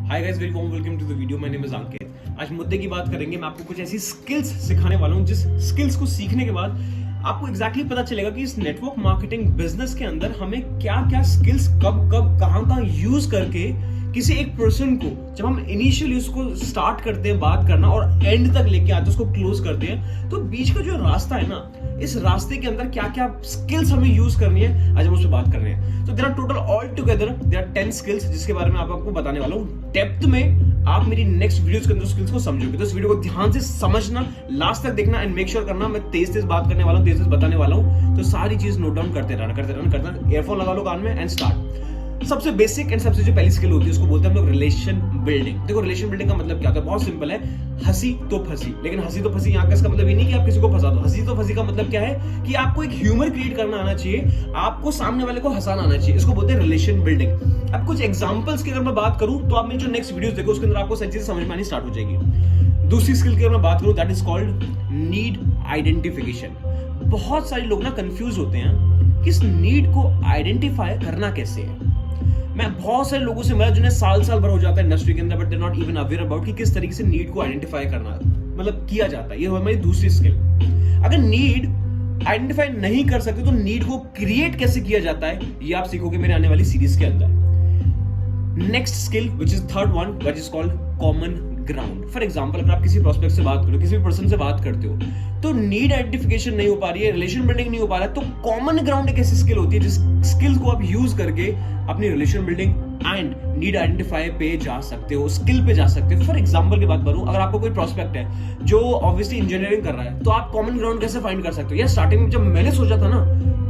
Hi guys, very warm welcome to the video. My name is Ankit. आज मुद्दे की बात करेंगे। मैं आपको कुछ ऐसी स्किल्स सिखाने वाला हूं जिस स्किल्स को सीखने के बाद आपको एग्जैक्टली पता चलेगा कि इस नेटवर्क मार्केटिंग बिजनेस के अंदर हमें क्या क्या स्किल्स कब कब कहां यूज करके किसी एक पर्सन को, जब हम इनिशियली उसको स्टार्ट करते हैं बात करना और एंड तक लेके आते हैं, उसको क्लोज करते हैं, तो बीच का जो रास्ता है ना, इस रास्ते के अंदर क्या क्या स्किल्स हमें यूज करनी है, आज हम उस पर बात कर रहे हैं। तो there are total all together there are 10 skills जिसके बारे में आपको बताने वाला हूँ। डेप्थ में आप मेरी नेक्स्ट वीडियोस के अंदर स्किल्स को समझोगे, तो इस वीडियो को ध्यान से समझना, लास्ट तक देखना एंड मेक श्योर करना मैं तेज बात करने वाला हूँ, तेज बताने वाला हूँ, तो सारी चीज नोट डाउन करते रहना। ईयरफोन लगा लो कान में एंड स्टार्ट। सबसे बेसिक एंड सबसे जो पहली स्किल होती है उसको बोलते हैं हम लोग रिलेशन बिल्डिंग। देखो, रिलेशन बिल्डिंग का मतलब क्या होता है? बहुत सिंपल है, हंसी तो फंसी। लेकिन हंसी तो फंसी यहाँ का इसका मतलब ये नहीं कि आप किसी को फंसा दो। हंसी तो फंसी का मतलब क्या है कि आपको एक ह्यूमर क्रिएट करना आना चाहिए, आपको सामने वाले को हंसाना आना चाहिए। इसको बोलते हैं रिलेशन बिल्डिंग। अब कुछ एग्जांपल्स की अगर मैं बात करूं तो आप मेरी जो नेक्स्ट वीडियोस देखो उसके अंदर आपको सही चीजें समझ में आनी स्टार्ट हो जाएगी। दूसरी स्किल की अगर मैं बात करूं, that is called need identification. बहुत सारे लोग ना कंफ्यूज होते हैं कि इस नीड को आइडेंटिफाई करना कैसे है। मैं बहुत सारे लोगों से मिला जिन्हें साल भर हो जाता है इंडस्ट्री के अंदर, but they not even aware about कि किस तरीके से नीड को आइडेंटिफाई करना मतलब किया जाता है। ये हमारी दूसरी स्किल। अगर नीड आइडेंटिफाई नहीं कर सकते तो नीड को क्रिएट कैसे किया जाता है, ये आप सीखोगे मेरे आने वाली सीरीज के अंदर। Next skill which is third one, which is called common ground. For example, अगर आप किसी प्रोस्पेक्ट से बात करो, किसी भी पर्सन से बात करते हो, तो नीड आइडेंटिफिकेशन नहीं हो पा रही है, रिलेशन बिल्डिंग नहीं हो पा रहा है, तो कॉमन ग्राउंड एक ऐसी स्किल होती है जिस स्किल को आप यूज करके अपनी relation building and need identify पे जा सकते हो, स्किल पे जा सकते हो। फॉर एग्जाम्पल की बात करूं, अगर आपको कोई प्रोस्पेक्ट है जो ऑब्वियसली इंजीनियरिंग कर रहा है, तो आप कॉमन ग्राउंड कैसे फाइंड कर सकते हो? यार, स्टार्टिंग में जब मैंने सोचा था ना,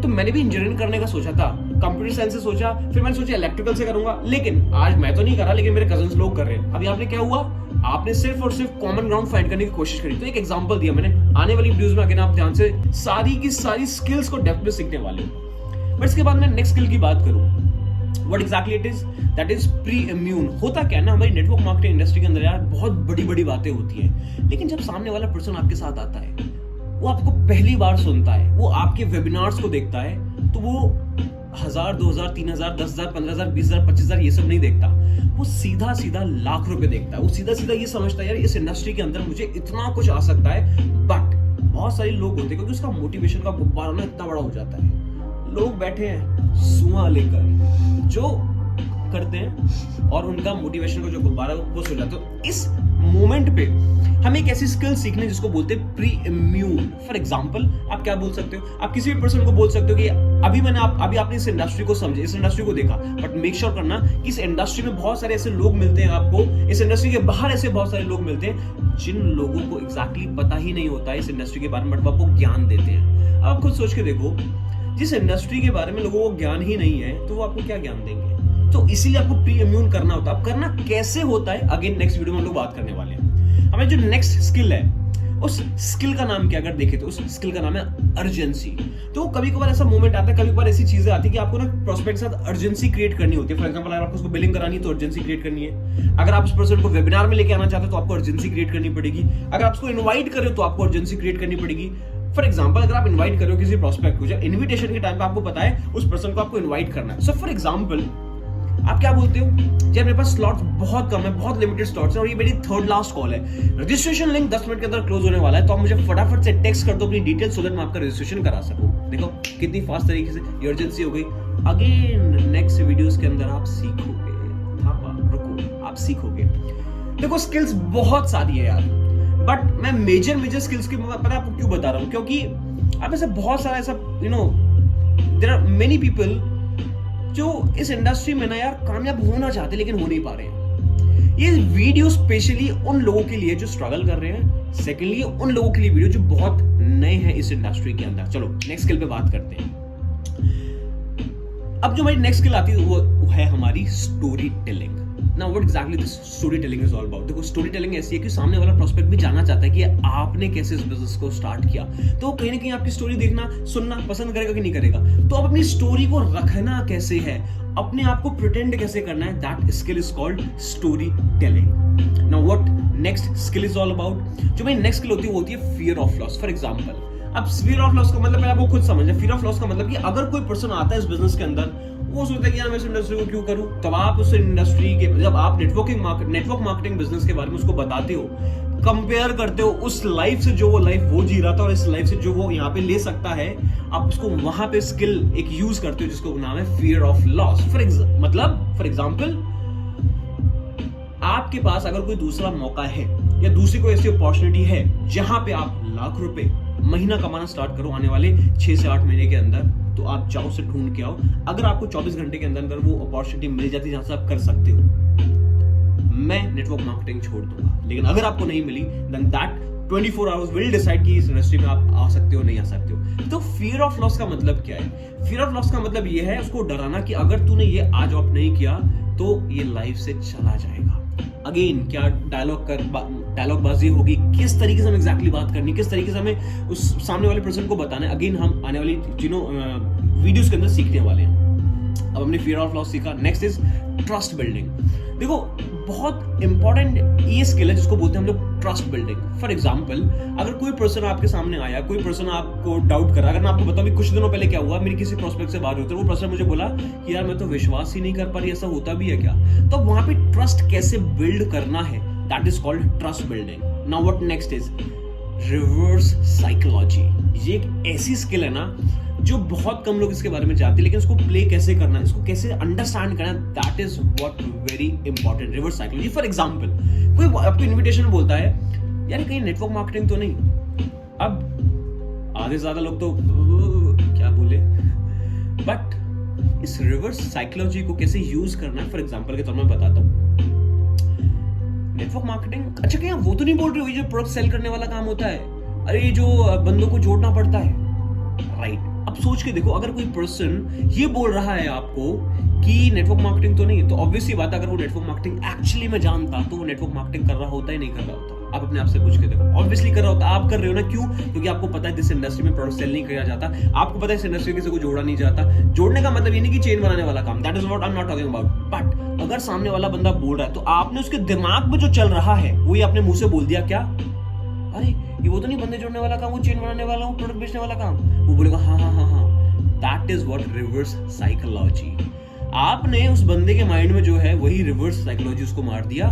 तो मैंने भी इंजीनियरिंग करने का सोचा था, कंप्यूटर साइंस से सोचा, फिर मैंने सोचा इलेक्ट्रिकल से करूंगा, लेकिन आज मैं तो नहीं कर रहा, लेकिन मेरे कजन्स लोग कर रहे हैं। अभी आपने क्या हुआ, आपने सिर्फ और सिर्फ कॉमन ग्राउंड फाइंड करने की कोशिश करी। तो एक एग्जांपल दिया मैंने, आने वाली वीडियोस में अगर आप ध्यान से सारी की सारी स्किल्स को डेप्थ में सीखने वाले हो। बट इसके बाद मैं नेक्स्ट स्किल की बात करूं, what exactly it is, that is pre immune. होता क्या है ना, हमारी नेटवर्क मार्केटिंग इंडस्ट्री के अंदर यार बहुत बड़ी बातें होती हैं, लेकिन जब सामने वाला पर्सन आपके साथ आता है, वो आपको पहली बार सुनता है, वो आपके वेबिनार्स को देखता है, तो वो 1000, 2000, 3000, 10,000, 15,000, 20,000, 25,000 ये सब नहीं देखता, वो सीधा लाख रुपए देखता है। वो सीधा ये समझता है यार इस इंडस्ट्री के अंदर मुझे इतना कुछ आ सकता है। बट बहुत सारे लोग होते हैं, क्योंकि उसका मोटिवेशन का गुब्बारा ना इतना बड़ा हो जाता है, लोग बैठे हैं सुआ लेकर जो करते हैं और उनका मोटिवेशन का जो गुब्बारा वो हो जाता है। इस मोमेंट पे हमें एक ऐसी स्किल सीखने जिसको बोलते हैं प्री इम्यून। फॉर एग्जांपल, आप क्या बोल सकते हो, आप किसी भी पर्सन को बोल सकते हो कि अभी आपने इस इंडस्ट्री को समझे, इस इंडस्ट्री को देखा, बट मेक श्योर करना कि इस इंडस्ट्री में बहुत सारे ऐसे लोग मिलते हैं आपको, इस इंडस्ट्री के बाहर ऐसे बहुत सारे लोग मिलते हैं जिन लोगों को एग्जैक्टली पता ही नहीं होता है इस इंडस्ट्री के बारे में, बट वो आपको ज्ञान देते हैं। आप खुद सोच के देखो, जिस इंडस्ट्री के बारे में लोगों को ज्ञान ही नहीं है, तो वो आपको क्या ज्ञान देंगे? तो इसीलिए आपको प्री इम्यून करना होता है। अब करना कैसे होता है, अगेन नेक्स्ट वीडियो में हम लोग बात करने वाले हैं। हमें जो नेक्स्ट स्किल है, उस स्किल का नाम क्या, अगर देखें तो उस स्किल का नाम है अर्जेंसी। तो कभी कभार ऐसा मोमेंट आता है, कभी कभार ऐसी चीजें आती है कि आपको ना प्रोस्पेक्ट के साथ अर्जेंसी क्रिएट करनी होती है। फॉर एग्जांपल, अगर आपको उसको बिलिंग करानी है तो अर्जेंसी क्रिएट करनी है। अगर आप उस पर्सन को वेबिनार में लेके आना चाहते हो तो आपको अर्जेंसी क्रिएट करनी पड़ेगी। अगर आप उसको इन्वाइट कर रहे हो तो आपको अर्जेंसी क्रिएट करनी पड़ेगी। फॉर एग्जाम्पल, अगर आप इन्वाइट कर रहे हो किसी प्रोस्पेक्ट को, जब इन्विटेशन के टाइम पे आपको पता है उस पर्सन को आपको इन्वाइट करना है। सो फॉर एग्जाम्पल, आप क्या बोलते हो, जब मेरे पास स्लॉट्स बहुत कम है, बहुत लिमिटेड स्लॉट्स हैं और ये मेरी थर्ड लास्ट कॉल है, रजिस्ट्रेशन लिंक 10 मिनट के अंदर क्लोज होने वाला है, तो आप मुझे फटाफट से टेक्स्ट कर दो अपनी डिटेल्स, सो दैट मैं आपका रजिस्ट्रेशन करा सकूं। देखो कितनी फास्ट तरीके से इमरजेंसी हो गई। अगेन नेक्स्ट वीडियोस के अंदर आप सीखोगे, रुको, आप सीखोगे। देखो, स्किल्स बहुत सारी है यार, बट मैं मेजर स्किल्स की पता आपको क्यों बता रहा हूँ, क्योंकि अब ऐसे बहुत सारा ऐसा देयर आर मेनी पीपल जो इस इंडस्ट्री में ना यार कामयाब होना चाहते लेकिन हो नहीं पा रहे हैं। ये वीडियो स्पेशली उन लोगों के लिए जो स्ट्रगल कर रहे हैं, सेकेंडली उन लोगों के लिए वीडियो जो बहुत नए हैं इस इंडस्ट्री के अंदर। चलो नेक्स्ट स्किल पे बात करते हैं। अब जो हमारी नेक्स्ट स्किल आती है वो है हमारी story telling. Now what exactly this story telling is all about. देखो, स्टोरी टेलिंग ऐसी है कि सामने वाला प्रोस्पेक्ट भी जानना चाहता है कि आपने कैसे इस बिजनेस को स्टार्ट किया, तो कहीं ना कहीं आपकी स्टोरी देखना सुनना पसंद करेगा कि नहीं करेगा। तो आप अपनी स्टोरी को रखना कैसे है, अपने आप को प्रिटेंड कैसे करना है, that skill is called story telling. Now what next skill is all about. जो मेरी नेक्स्ट स्किल होती है वो होती है fear of loss. For example, अब फियर ऑफ लॉस का मतलब पहले आपको खुद समझना। फियर ऑफ लॉस का मतलब कि अगर कोई पर्सन आता है इस बिजनेस के अंदर वो सोचता है कि यार मैं इस इंडस्ट्री को क्यों करूं। तब आप उस इंडस्ट्री के, जब आप नेटवर्क मार्केटिंग बिजनेस के बारे में उसको बताते हो, कंपेयर करते हो उस लाइफ से जो वो लाइफ वो जी रहा था और इस लाइफ से जो वो यहाँ पे ले सकता है, आप उसको वहां पे स्किल एक यूज करते हो जिसको नाम है fear of loss. For example आपके पास अगर कोई दूसरा मौका है या दूसरी कोई ऐसी अपॉर्चुनिटी है जहां पे आप लाख रुपए महीना कमाना स्टार्ट करो आने वाले 6 से 8 महीने के अंदर, तो आप जाओ से ढूंढ के आओ। अगर आपको 24 घंटे के अंदर अंदर वो अपॉर्चुनिटी मिल जाती है जहां से आप कर सकते हो, मैं नेटवर्क मार्केटिंग छोड़ दूंगा। लेकिन अगर आपको नहीं मिली, then that 24 hours will decide कि इस इंडस्ट्री में आप आ सकते हो नहीं आ सकते हो। तो फियर ऑफ लॉस का मतलब क्या है? फियर ऑफ लॉस का मतलब ये है उसको डराना कि अगर तूने ये आज ऑप्ट नहीं किया तो ये लाइफ से चला जाएगा। अगेन क्या डायलॉग बाजी होगी, किस तरीके से हमें एग्जैक्टली बात करनी, किस तरीके से हमें उस सामने वाले पर्सन को बताना है, अगेन हम आने वाली वीडियोस के अंदर सीखने वाले हैं। अब हमने फियर ऑफ लॉस सीखा, नेक्स्ट इज ट्रस्ट बिल्डिंग। देखो बहुत इंपॉर्टेंट ये स्किल है जिसको बोलते हैं हम लोग ट्रस्ट बिल्डिंग। फॉर एग्जाम्पल अगर कोई पर्सन आपके सामने आया, कोई पर्सन आपको डाउट करा, अगर मैं आपको बताऊं कुछ दिनों पहले क्या हुआ, मेरी किसी प्रोस्पेक्ट से बात होती है, वो पर्सन मुझे बोला कि यार मैं तो विश्वास ही नहीं कर पा रही, ऐसा होता भी है क्या? तो वहां पे ट्रस्ट कैसे बिल्ड करना है, that is called trust building. Now what next is reverse psychology. ये एक ऐसी स्किल है ना जो बहुत कम लोग इसके बारे में जानते हैं, लेकिन इसको प्ले कैसे करना है, इसको कैसे अंडरस्टैंड करना, that is what very important. Reverse psychology. For example कोई आपको इनविटेशन में बोलता है यार कहीं नेटवर्क मार्केटिंग तो नहीं, अब आधे से ज्यादा लोग तो क्या बोले, बट इस रिवर्स साइकोलॉजी को कैसे यूज करना है फॉर एग्जांपल के तौर में बताता हूं। नेटवर्क मार्केटिंग, अच्छा क्या वो तो नहीं बोल रहे हो ये जो प्रोडक्ट सेल करने वाला काम होता है, अरे ये जो बंदों को जोड़ना पड़ता है, राइट? अब सोच के देखो, अगर कोई पर्सन ये बोल रहा है आपको कि नेटवर्क मार्केटिंग तो नहीं, तो ऑब्वियसली बात है अगर वो नेटवर्क मार्केटिंग एक्चुअली में जानता तो वो नेटवर्क मार्केटिंग कर रहा होता ही नहीं कर रहा होता। आप अपने आप से पूछ के देखो, ऑब्वियसली कर रहा होता। आप कर रहे हो ना, क्यों? क्योंकि आपको पता है इस इंडस्ट्री में प्रोडक्ट सेल नहीं किया जाता, आपको पता है इस इंडस्ट्री में किसी को जोड़ा नहीं जाता। जोड़ने का मतलब ये नहीं कि चेन बनाने वाला काम, that is what I am not talking about. But अगर सामने वाला बंदा बोल रहा है तो आपने उसके दिमाग में जो चल रहा है वो ही आपने मुंह से बोल दिया, क्या अरे ये वो तो नहीं बंदे जोड़ने वाला काम, वो चेन बनाने वाला, वो प्रोडक्ट बेचने वाला काम। वो बोलेगा हाँ हाँ हाँ हाँ, that is what reverse psychology. आपने उस बंदे के माइंड में जो है वही रिवर्स साइकोलॉजी उसको मार दिया।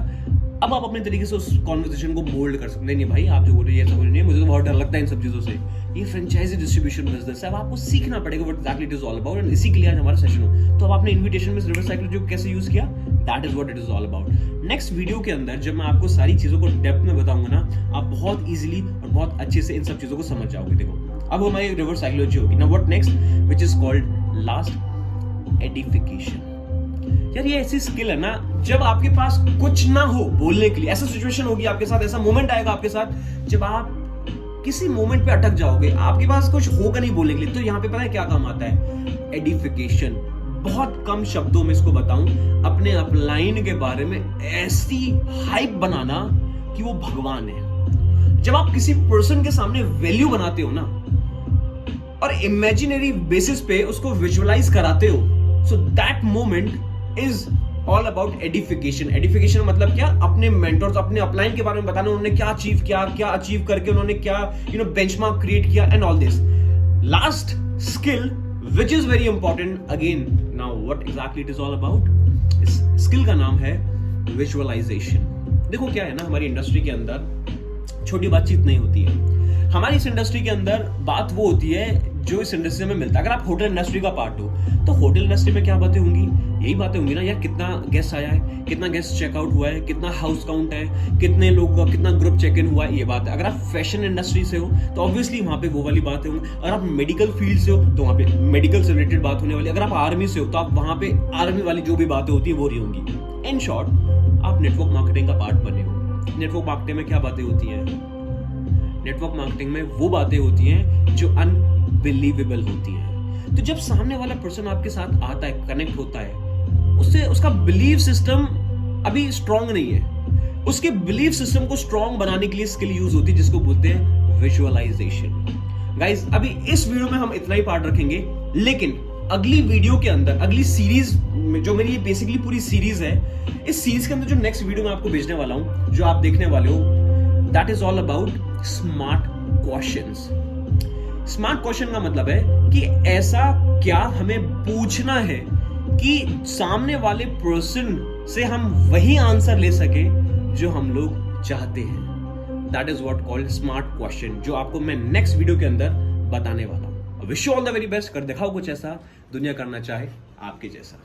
अब आप अपने तरीके से उस कॉन्वर्सेशन को मोल्ड कर सकते हैं। नहीं भाई आप जो बोल रहे हैं ये समझ नहीं, मुझे तो बहुत डर लगता है इन सब चीजों से। ये फ्रेंचाइजी डिस्ट्रीब्यूशन बिजनेस है, अब आपको सीखना पड़ेगा what exactly it is all about, and इसी के लिए आज हमारा सेशन हो। तो अब आपने इन्विटेशन में रिवर्स साइकोलॉजी को कैसे यूज किया, that is what it is all about. Next video के अंदर जब मैं आपको सारी चीजों को डेप्थ में बताऊंगा ना, आप बहुत इजीली और बहुत अच्छे से इन सब चीजों को समझ जाओगे। देखो अब हमारी रिवर्स साइकोलॉजी होगी। Now what next, which is called last edification. यार ये ऐसी स्किल है ना, जब आपके पास कुछ ना हो बोलने के लिए, ऐसा सिचुएशन होगी आपके साथ, ऐसा मोमेंट आएगा आपके साथ जब आप किसी मोमेंट पे अटक जाओगे, आपके पास कुछ होगा नहीं बोलने के लिए, तो यहाँ पे पता है क्या काम आता है, एडिफिकेशन। बहुत कम शब्दों में इसको बताऊं, अपने अपलाइन के बारे में ऐसी हाइप बनाना कि वो भगवान है। जब आप किसी पर्सन के सामने वैल्यू बनाते हो ना और इमेजिनरी बेसिस पे उसको विजुअलाइज कराते हो, so that moment is all about edification. Edification मतलब क्या, अपने मेंटर्स, अपने अपलाइन के बारे में बताना, उन्होंने क्या अचीव किया, क्या अचीव करके उन्होंने क्या बेंचमार्क क्रिएट किया and all this. Last skill which is very important again, now what exactly it is all about, इस स्किल का नाम है विजुअलाइजेशन। देखो क्या है ना, हमारी इंडस्ट्री के अंदर छोटी बातचीत नहीं होती है। हमारी इस इंडस्ट्री के अंदर बात वो होती है जो इस इंडस्ट्री में मिलता है। अगर आप होटल इंडस्ट्री का पार्ट हो तो होटल इंडस्ट्री में क्या बातें होंगी, यही बातें होंगी ना यार, कितना गेस्ट आया है, कितना गेस्ट चेकआउट हुआ है, कितना हाउस काउंट है, कितने लोग का कितना ग्रुप चेक इन हुआ है, ये बात है। अगर आप फैशन इंडस्ट्री से हो तो ऑब्वियसली वहां पे वो वाली बातें होंगी। अगर आप मेडिकल फील्ड से हो तो वहां पे मेडिकल से रिलेटेड बात होने वाली। अगर आप आर्मी से हो तो आप वहां पे आर्मी वाली जो भी बातें होती है वो रही होंगी। इन शॉर्ट, आप नेटवर्क मार्केटिंग का पार्ट बने हो। नेटवर्क मार्केटिंग में क्या बातें होती है, नेटवर्क मार्केटिंग में वो बातें होती हैं जो अनबिलीवेबल होती हैं। तो जब सामने वाला पर्सन आपके साथ आता है, कनेक्ट होता है, उससे उसका बिलीव सिस्टम अभी स्ट्रांग नहीं है, उसके बिलीव सिस्टम को स्ट्रांग बनाने के लिए स्किल यूज होती है जिसको बोलते हैं विजुअलाइजेशन। गाइस अभी इस वीडियो में हम इतना ही पार्ट रखेंगे, लेकिन अगली वीडियो के अंदर, अगली सीरीज जो मेरी बेसिकली पूरी सीरीज है, इस सीरीज के अंदर जो नेक्स्ट वीडियो मैं आपको भेजने वाला हूं, जो आप देखने वाले हो, that is all about smart questions. Smart question का मतलब है कि ऐसा क्या हमें पूछना है कि सामने वाले पर्सन से हम वही आंसर ले सके जो हम लोग चाहते हैं। That is what called smart question, जो आपको मैं नेक्स्ट वीडियो के अंदर बताने वाला हूं। Wish you all the very best. कर दिखाओ कुछ ऐसा दुनिया करना चाहे आपके जैसा।